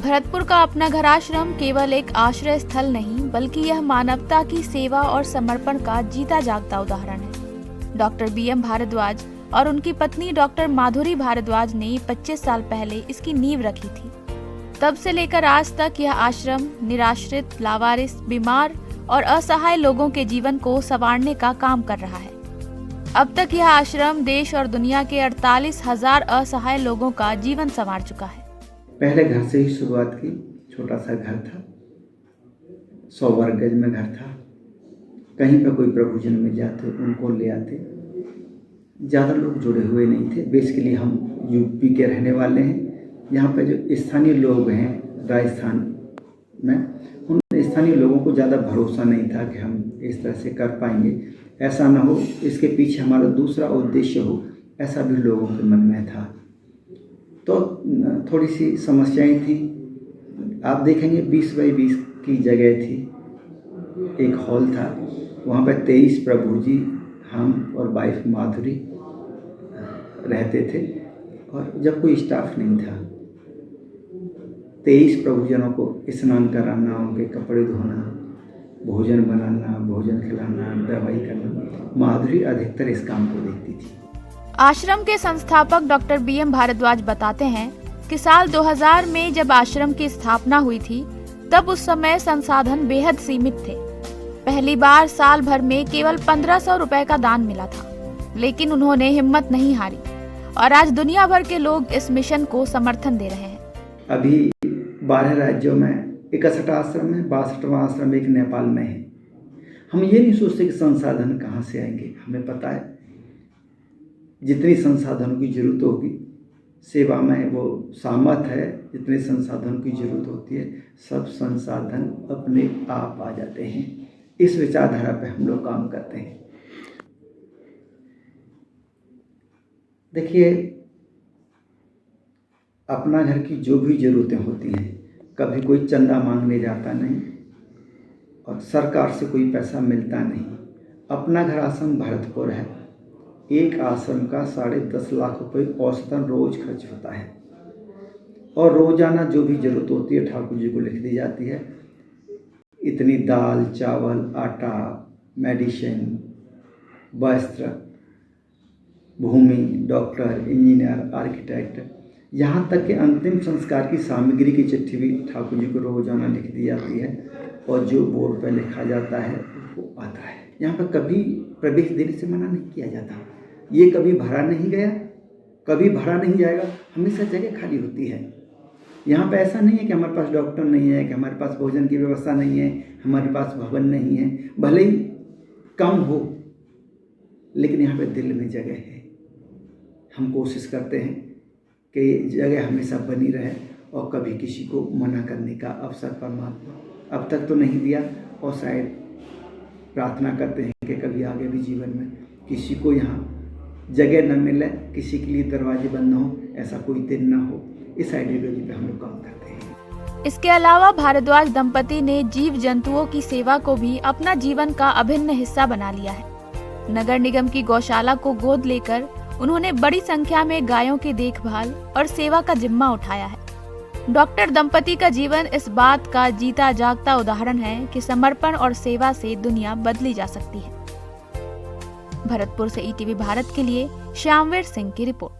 भरतपुर का अपना घर आश्रम केवल एक आश्रय स्थल नहीं, बल्कि यह मानवता की सेवा और समर्पण का जीता जागता उदाहरण है। डॉक्टर BM भारद्वाज और उनकी पत्नी डॉक्टर माधुरी भारद्वाज ने 25 साल पहले इसकी नींव रखी थी। तब से लेकर आज तक यह आश्रम निराश्रित, लावारिस, बीमार और असहाय लोगों के जीवन को संवारने का काम कर रहा है। अब तक यह आश्रम देश और दुनिया के 48,000 असहाय लोगों का जीवन संवार चुका है। पहले घर से ही शुरुआत की। छोटा सा घर था, 100 वर्ग गज में घर था। कहीं पर कोई प्रभुजन में जाते उनको ले आते। ज़्यादा लोग जुड़े हुए नहीं थे। बेसिकली हम यूपी के रहने वाले हैं। यहाँ पर जो स्थानीय लोग हैं राजस्थान में, उन स्थानीय लोगों को ज़्यादा भरोसा नहीं था कि हम इस तरह से कर पाएंगे। ऐसा ना हो, इसके पीछे हमारा दूसरा उद्देश्य हो, ऐसा भी लोगों के मन में था। तो थोड़ी सी समस्याएं थी। आप देखेंगे 20 बाई 20 की जगह थी। एक हॉल था, वहाँ पर 23 प्रभु जी, हम और वाइफ माधुरी रहते थे। और जब कोई स्टाफ नहीं था, 23 प्रभुजनों को स्नान कराना, उनके कपड़े धोना, भोजन बनाना, भोजन खिलाना, दवाई करना, माधुरी अधिकतर इस काम को देखती थी। आश्रम के संस्थापक डॉक्टर BM भारद्वाज बताते हैं कि साल 2000 में जब आश्रम की स्थापना हुई थी, तब उस समय संसाधन बेहद सीमित थे। पहली बार साल भर में केवल 1500 रुपए का दान मिला था, लेकिन उन्होंने हिम्मत नहीं हारी और आज दुनिया भर के लोग इस मिशन को समर्थन दे रहे हैं। अभी 12 राज्यों में 61 आश्रम है। 62वां आश्रम एक नेपाल में है। हम ये नहीं सोचते कि संसाधन कहाँ से आएंगे। हमें पता है जितनी संसाधनों की जरूरत होगी सेवा में, वो सामर्थ्य है। जितने संसाधनों की जरूरत होती है, सब संसाधन अपने आप आ जाते हैं। इस विचारधारा पे हम लोग काम करते हैं। देखिए, अपना घर की जो भी ज़रूरतें होती हैं, कभी कोई चंदा मांगने जाता नहीं और सरकार से कोई पैसा मिलता नहीं। अपना घर आश्रम भरतपुर है। एक आश्रम का 10.5 लाख रुपए औसतन रोज खर्च होता है और रोजाना जो भी जरूरत होती है ठाकुर जी को लिख दी जाती है। इतनी दाल, चावल, आटा, मेडिसिन, वस्त्र, भूमि, डॉक्टर, इंजीनियर, आर्किटेक्ट, यहाँ तक कि अंतिम संस्कार की सामग्री की चिट्ठी भी ठाकुर जी को रोजाना लिख दी जाती है और जो बोर्ड पर लिखा जाता है वो आता है। यहाँ पर कभी प्रवेश देने से मना नहीं किया जाता। ये कभी भरा नहीं गया, कभी भरा नहीं जाएगा। हमेशा जगह खाली होती है। यहाँ पे ऐसा नहीं है कि हमारे पास डॉक्टर नहीं है, कि हमारे पास भोजन की व्यवस्था नहीं है, हमारे पास भवन नहीं है। भले ही कम हो, लेकिन यहाँ पे दिल में जगह है। हम कोशिश करते हैं कि जगह हमेशा बनी रहे और कभी किसी को मना करने का अवसर परमात्मा अब तक तो नहीं दिया और शायद प्रार्थना करते हैं कि कभी आगे भी जीवन में किसी को यहाँ जगह न मिले, किसी के लिए दरवाजे बंद न हो, ऐसा कोई दिन न हो। इस आइडियोलॉजी पे हम लोग काम करते हैं। इसके अलावा भारद्वाज दंपति ने जीव जंतुओं की सेवा को भी अपना जीवन का अभिन्न हिस्सा बना लिया है। नगर निगम की गौशाला को गोद लेकर उन्होंने बड़ी संख्या में गायों की देखभाल और सेवा का जिम्मा उठाया है। डॉक्टर दंपति का जीवन इस बात का जीता जागता उदाहरण है कि समर्पण और सेवा से दुनिया बदली जा सकती है। भरतपुर से ETV भारत के लिए श्यामवीर सिंह की रिपोर्ट।